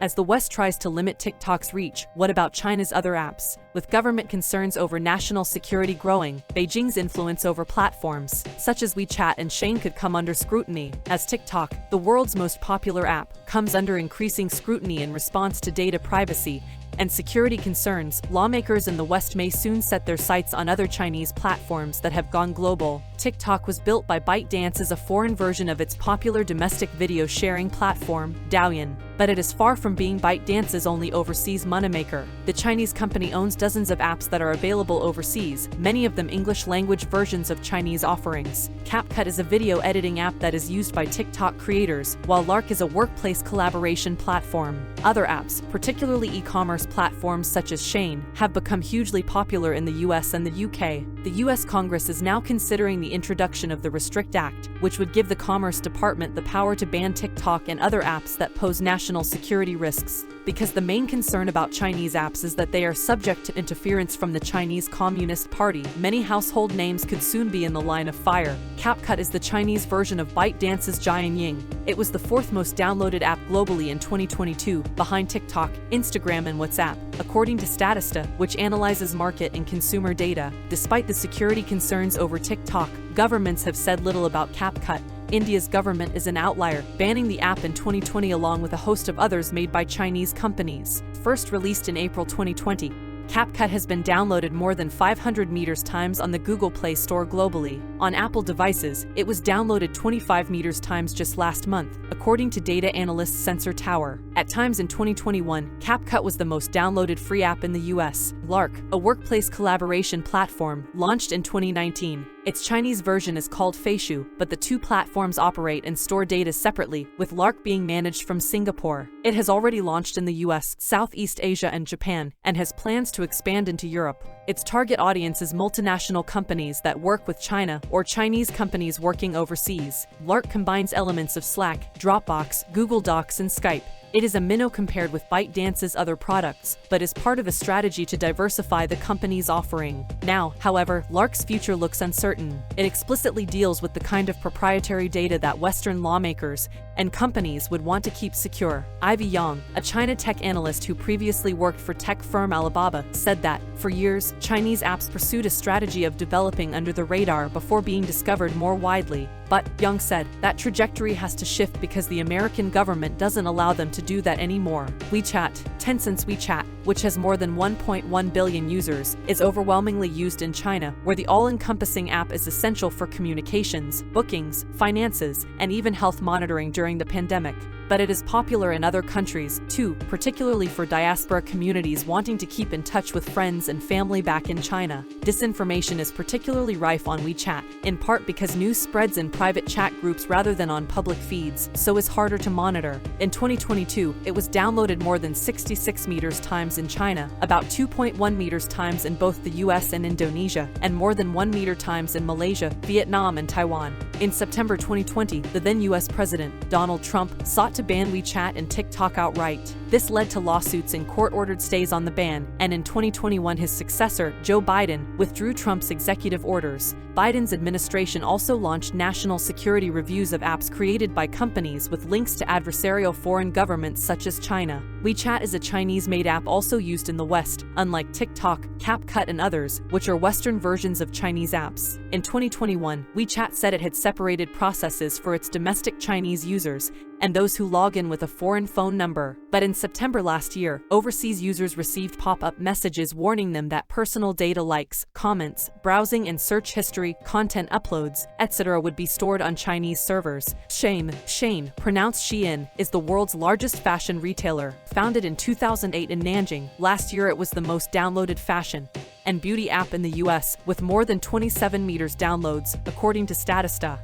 As the West tries to limit TikTok's reach, what about China's other apps? With government concerns over national security growing, Beijing's influence over platforms, such as WeChat and Shein, could come under scrutiny, as TikTok, the world's most popular app, comes under increasing scrutiny in response to data privacy and security concerns. Lawmakers in the West may soon set their sights on other Chinese platforms that have gone global. TikTok was built by ByteDance as a foreign version of its popular domestic video sharing platform, Douyin, but it is far from being ByteDance's only overseas moneymaker. The Chinese company owns dozens of apps that are available overseas, many of them English-language versions of Chinese offerings. CapCut is a video editing app that is used by TikTok creators, while Lark is a workplace collaboration platform. Other apps, particularly e-commerce platforms such as Shein, have become hugely popular in the US and the UK. The US Congress is now considering the introduction of the Restrict Act, which would give the Commerce Department the power to ban TikTok and other apps that pose national security risks. Because the main concern about Chinese apps is that they are subject to interference from the Chinese Communist Party, many household names could soon be in the line of fire. CapCut is the Chinese version of ByteDance's Jianying. It was the fourth most downloaded app globally in 2022, behind TikTok, Instagram, and WhatsApp, according to Statista, which analyzes market and consumer data. Despite the security concerns over TikTok, governments have said little about CapCut. India's government is an outlier, banning the app in 2020 along with a host of others made by Chinese companies. First released in April 2020, CapCut has been downloaded more than 500 times on the Google Play Store globally. On Apple devices, it was downloaded 25 times just last month, according to data analyst Sensor Tower. At times in 2021, CapCut was the most downloaded free app in the US. Lark, a workplace collaboration platform, launched in 2019. Its Chinese version is called Feishu, but the two platforms operate and store data separately, with Lark being managed from Singapore. It has already launched in the US, Southeast Asia, and Japan, and has plans to expand into Europe. Its target audience is multinational companies that work with China or Chinese companies working overseas. Lark combines elements of Slack, Dropbox, Google Docs, and Skype. It is a minnow compared with ByteDance's other products, but is part of a strategy to diversify the company's offering. Now, however, Lark's future looks uncertain. It explicitly deals with the kind of proprietary data that Western lawmakers and companies would want to keep secure. Ivy Yang, a China tech analyst who previously worked for tech firm Alibaba, said that, for years, Chinese apps pursued a strategy of developing under the radar before being discovered more widely. But, Yang said, that trajectory has to shift because the American government doesn't allow them to do that anymore. WeChat, Tencent's WeChat, which has more than 1.1 billion users, is overwhelmingly used in China, where the all-encompassing app is essential for communications, bookings, finances, and even health monitoring during the pandemic. But it is popular in other countries, too, particularly for diaspora communities wanting to keep in touch with friends and family back in China. Disinformation is particularly rife on WeChat, in part because news spreads in private chat groups rather than on public feeds, so is harder to monitor. In 2022, it was downloaded more than 66 times in China, about 2.1 times in both the US and Indonesia, and more than 1 times in Malaysia, Vietnam, and Taiwan. In September 2020, the then US President, Donald Trump, sought to ban WeChat and TikTok outright. This led to lawsuits and court-ordered stays on the ban, and in 2021 his successor, Joe Biden, withdrew Trump's executive orders. Biden's administration also launched national security reviews of apps created by companies with links to adversarial foreign governments such as China. WeChat is a Chinese-made app also used in the West, unlike TikTok, CapCut, and others, which are Western versions of Chinese apps. In 2021, WeChat said it had separated processes for its domestic Chinese users and those who log in with a foreign phone number. But in September last year, overseas users received pop-up messages warning them that personal data likes, comments, browsing and search history, content uploads, etc. would be stored on Chinese servers. Shein, pronounced Shein, is the world's largest fashion retailer. Founded in 2008 in Nanjing, last year it was the most downloaded fashion and beauty app in the US, with more than 27 downloads, according to Statista.